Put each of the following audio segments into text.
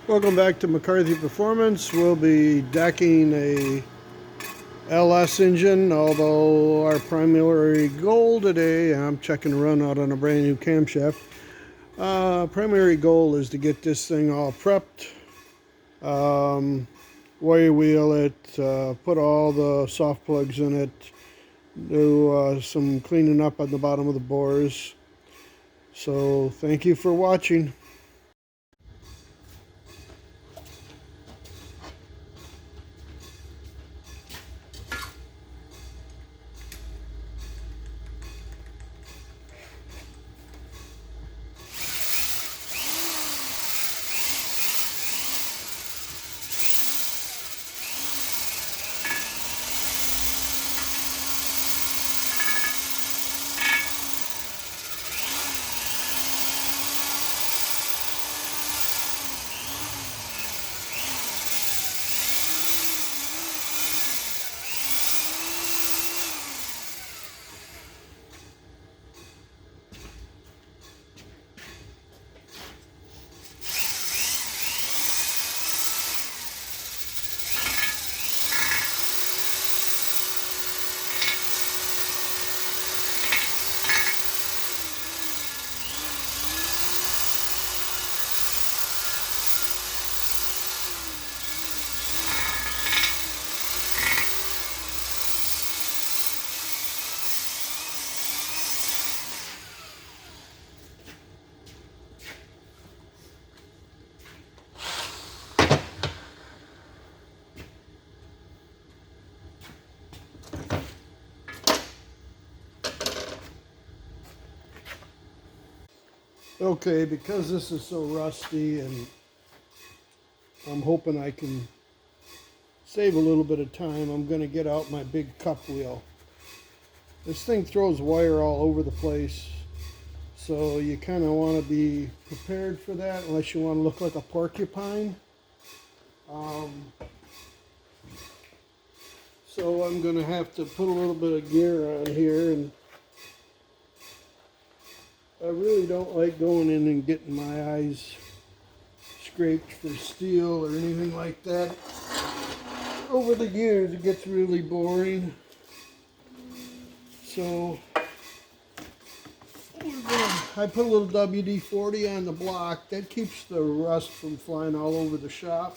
Welcome back to McCarthy Performance. We'll be decking a LS engine, although our primary goal today, I'm checking the run out on a brand new camshaft. Primary goal is to get this thing all prepped, wire wheel it, put all the soft plugs in it, do some cleaning up on the bottom of the bores. So thank you for watching. Okay, because this is so rusty and I'm hoping I can save a little bit of time, I'm going to get out my big cup wheel. This thing throws wire all over the place, so you kind of want to be prepared for that unless you want to look like a porcupine. So I'm going to have to put a little bit of gear on here, and I really don't like going in and getting my eyes scraped for steel or anything like that. Over the years it gets really boring. So I put a little WD-40 on the block. That keeps the rust from flying all over the shop.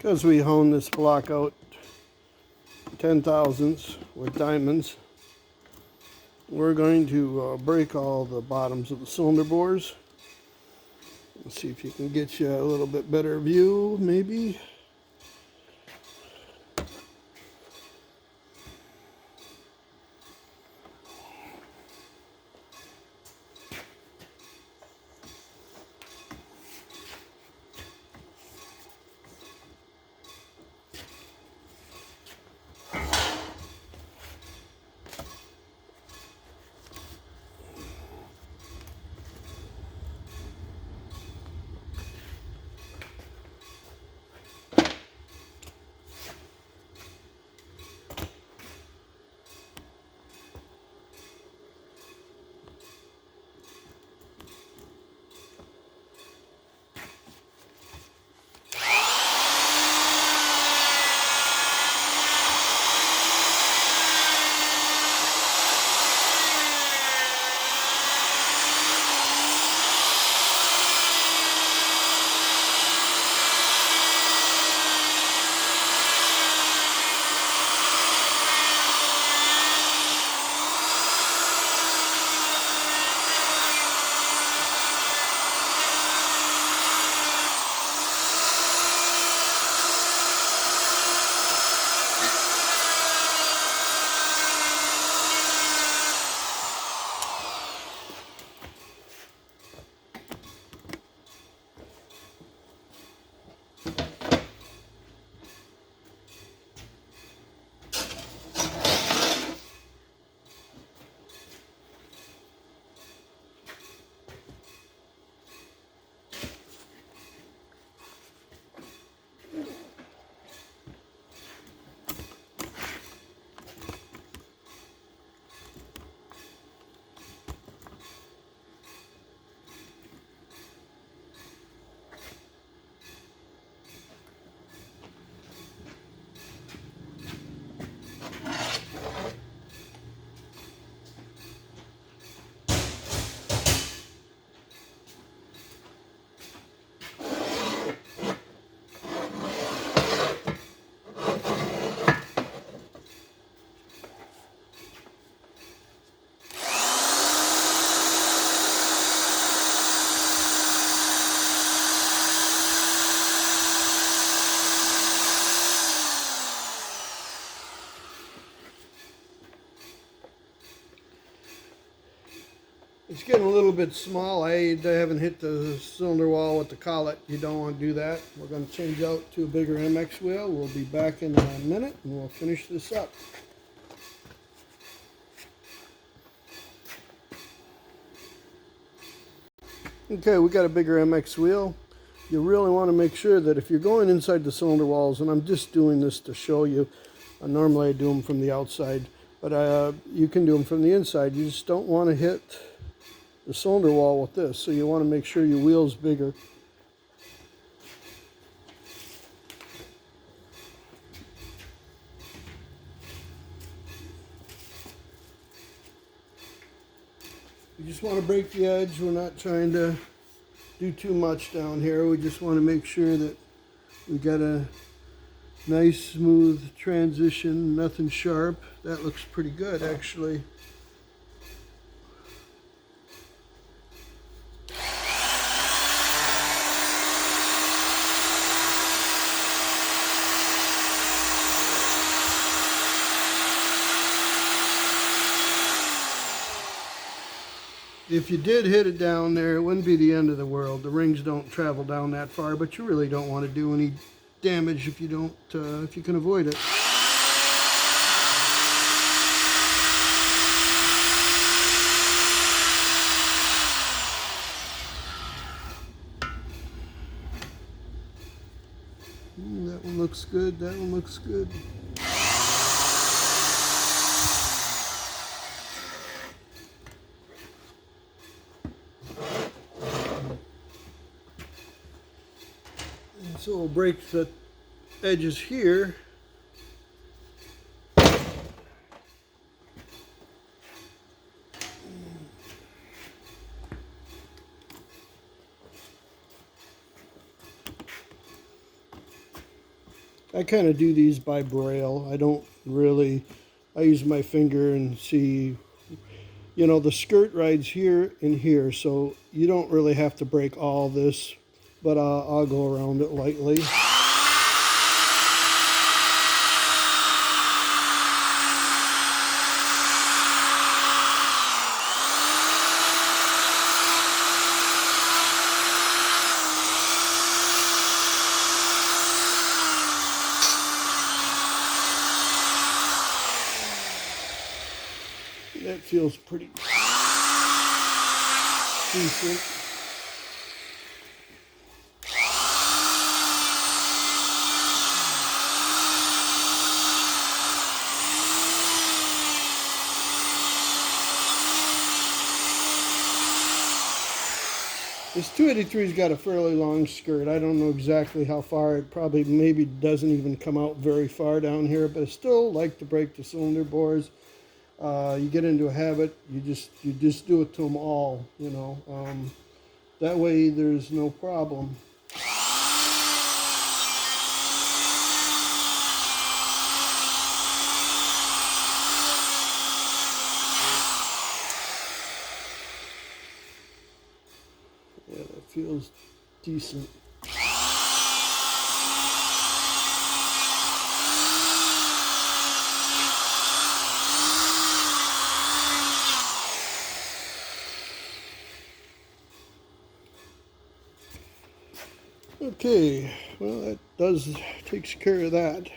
Because we honed this block out 10 thousandths with diamonds, we're going to break all the bottoms of the cylinder bores. Let's see if you can get you a little bit better view, maybe. It's getting a little bit small. I haven't hit the cylinder wall with the collet. You don't want to do that. We're going to change out to a bigger MX wheel. We'll be back in a minute and we'll finish this up. Okay, we got a bigger MX wheel. You really want to make sure that if you're going inside the cylinder walls, and I'm just doing this to show you, normally I do them from the outside, but you can do them from the inside. You just don't want to hit the cylinder wall with this, so you want to make sure your wheel's bigger. You just want to break the edge. We're not trying to do too much down here. We just want to make sure that we got a nice smooth transition, nothing sharp. That looks pretty good actually. If you did hit it down there, it wouldn't be the end of the world. The rings don't travel down that far, but you really don't want to do any damage if you don't, if you can avoid it. That one looks good. That one looks good. So we'll break the edges here. I kind of do these by braille. I don't really, I use my finger and see, you know, the skirt rides here and here, so you don't really have to break all this, but I'll go around it lightly. That feels pretty decent. This 283's got a fairly long skirt. I don't know exactly how far. It probably maybe doesn't even come out very far down here, but I still like to break the cylinder bores. You get into a habit, you just do it to them all, you know. That way there's no problem. Yeah, that feels decent. Okay, well that takes care of that.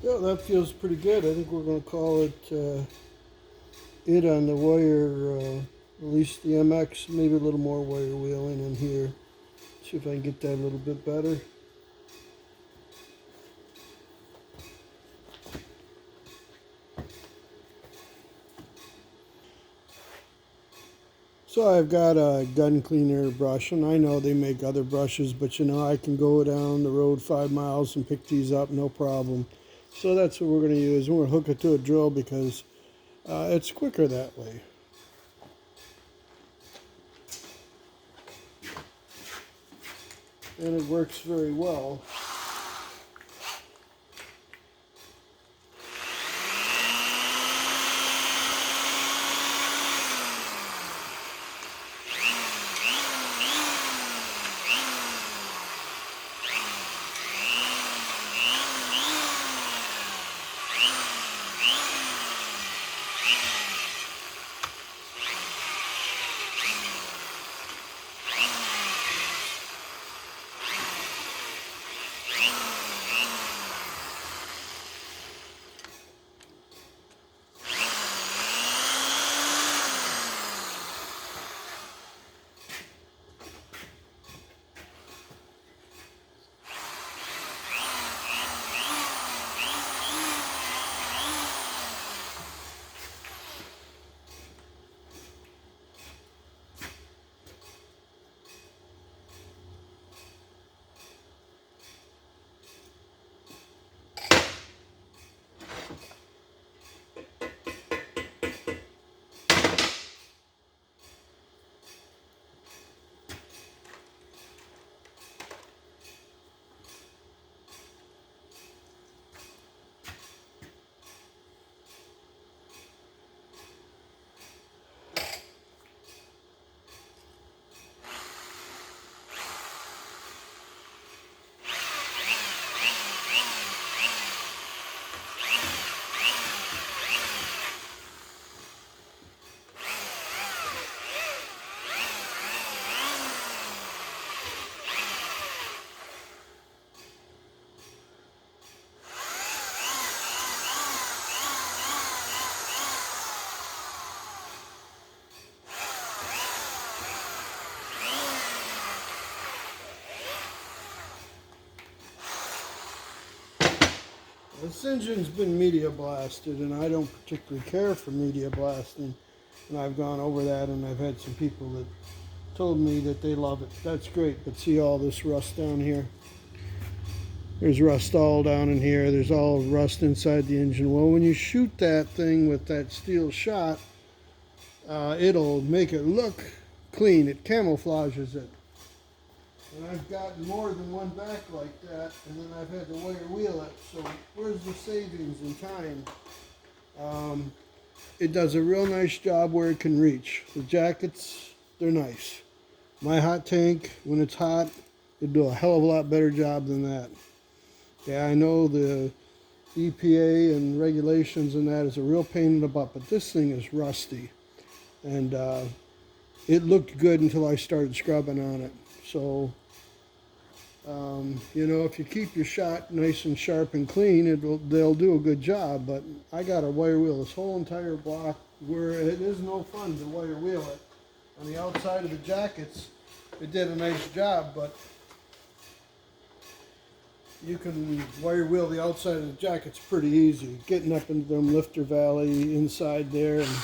Yeah, that feels pretty good. I think we're going to call it on the wire, at least the MX, maybe a little more wire wheeling in here. See if I can get that a little bit better. So I've got a gun cleaner brush, and I know they make other brushes, but you know, I can go down the road 5 miles and pick these up, no problem. So that's what we're going to use. We're going to hook it to a drill because it's quicker that way. And it works very well. This engine's been media blasted, and I don't particularly care for media blasting. And I've gone over that, and I've had some people that told me that they love it. That's great, but see all this rust down here? There's rust all down in here. There's all rust inside the engine. Well, when you shoot that thing with that steel shot, it'll make it look clean. It camouflages it. And I've gotten more than one back like that, and then I've had to wire wheel it. So where's the savings in time? It does a real nice job where it can reach. The jackets, they're nice. My hot tank, when it's hot, it'll do a hell of a lot better job than that. Yeah, I know the EPA and regulations and that is a real pain in the butt, but this thing is rusty. And it looked good until I started scrubbing on it. So, you know, if you keep your shot nice and sharp and clean, they'll do a good job. But I got to wire wheel this whole entire block where it is no fun to wire wheel it. On the outside of the jackets, it did a nice job, but you can wire wheel the outside of the jackets pretty easy. Getting up into them lifter valley inside there and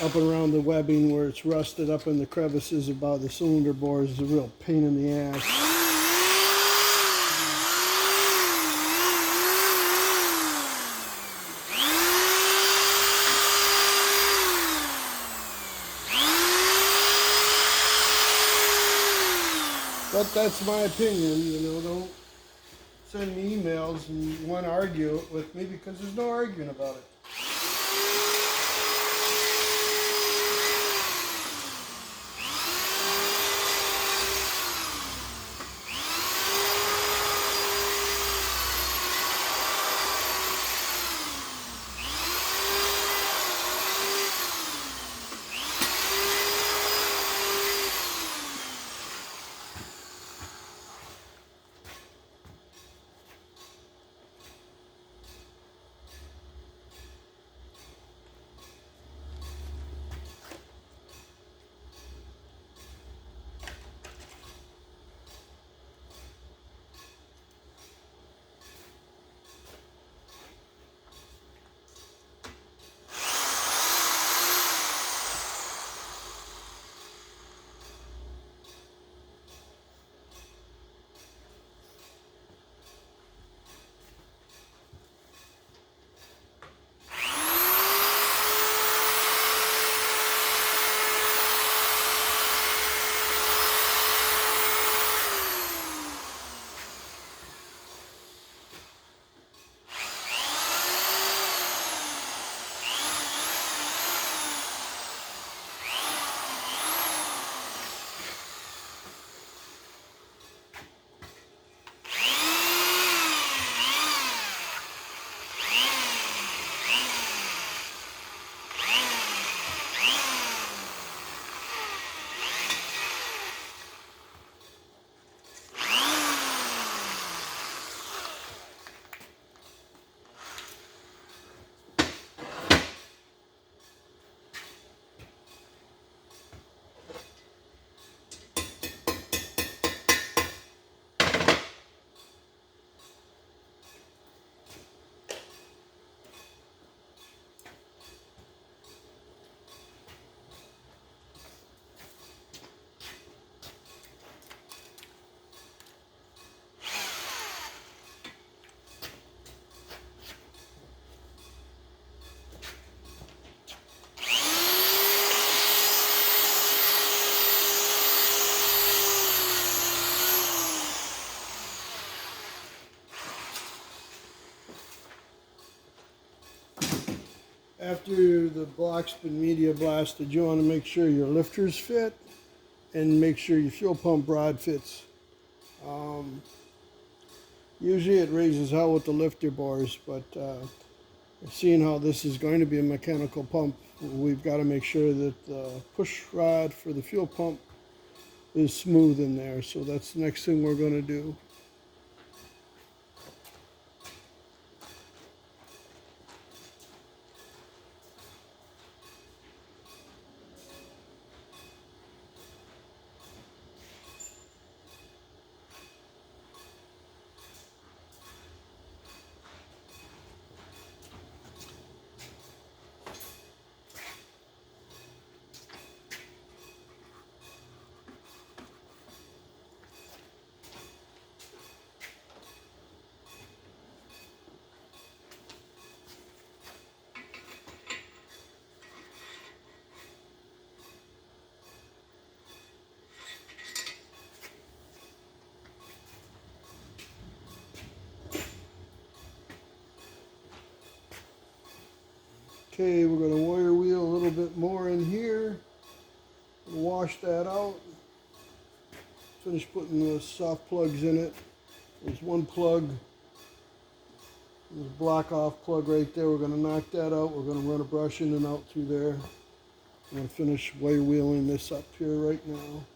up and around the webbing where it's rusted up in the crevices about the cylinder bores is a real pain in the ass. But that's my opinion, you know, don't send me emails and want to argue with me because there's no arguing about it. After the block's been media blasted, you want to make sure your lifters fit and make sure your fuel pump rod fits. Usually it raises hell with the lifter bores, but seeing how this is going to be a mechanical pump, we've got to make sure that the push rod for the fuel pump is smooth in there. So that's the next thing we're going to do. Okay, we're going to wire wheel a little bit more in here. Wash that out. Finish putting the soft plugs in it. There's one plug. There's a block off plug right there. We're going to knock that out. We're going to run a brush in and out through there. I'm going to finish wire wheeling this up here right now.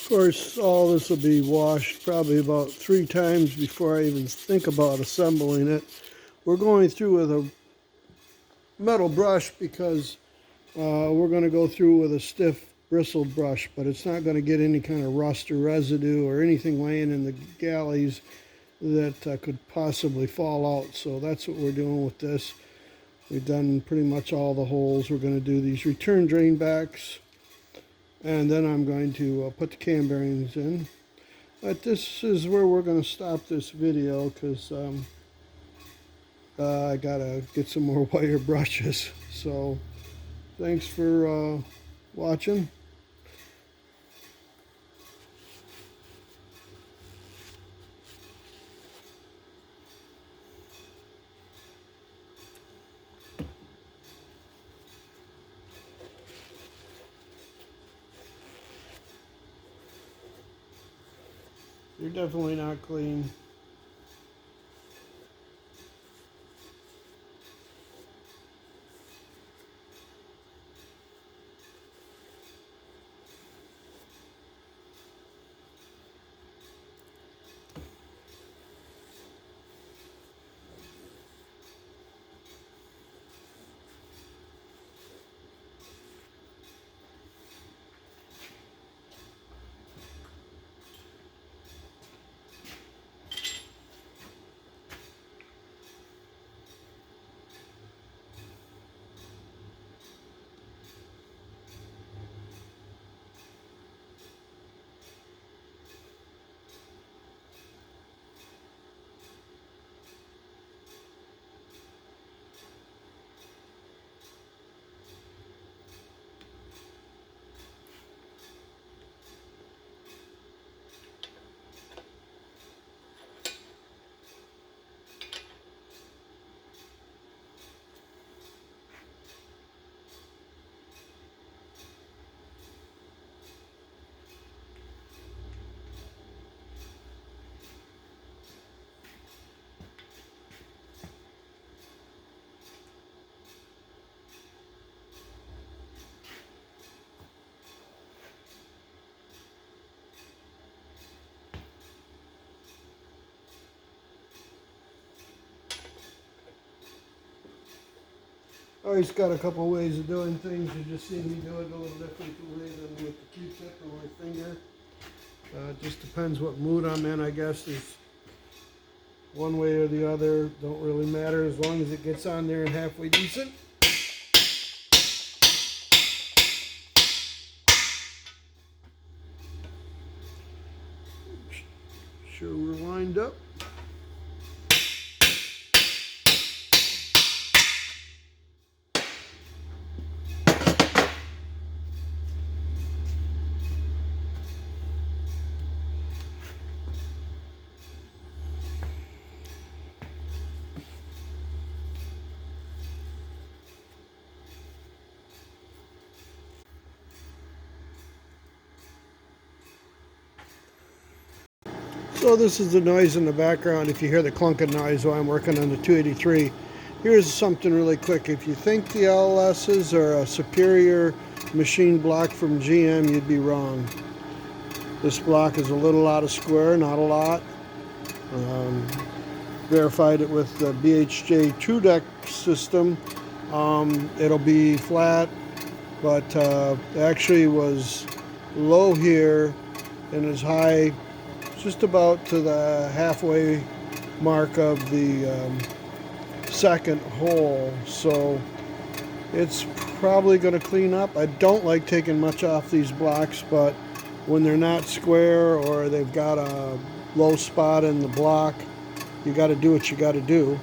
Of course, all this will be washed probably about 3 times before I even think about assembling it. We're going through with a metal brush because we're going to go through with a stiff bristled brush, but it's not going to get any kind of rust or residue or anything laying in the galleys that could possibly fall out. So that's what we're doing with this. We've done pretty much all the holes. We're going to do these return drain backs, and then I'm going to put the cam bearings in. But this is where we're going to stop this video because I gotta get some more wire brushes. So thanks for watching. You're definitely not clean. Always got a couple ways of doing things. You just see me do it a little differently than with the Q-tip or my finger. It just depends what mood I'm in, I guess. Is one way or the other. Don't really matter as long as it gets on there and halfway decent. Sure we're lined up. So this is the noise in the background if you hear the clunking noise while I'm working on the 283. Here's something really quick. If you think the LSs are a superior machine block from GM, you'd be wrong. This block is a little out of square, not a lot. Verified it with the BHJ TrueDeck system. It'll be flat, but actually was low here and is high just about to the halfway mark of the second hole, so it's probably going to clean up. I don't like taking much off these blocks, but when they're not square or they've got a low spot in the block, you got to do what you got to do.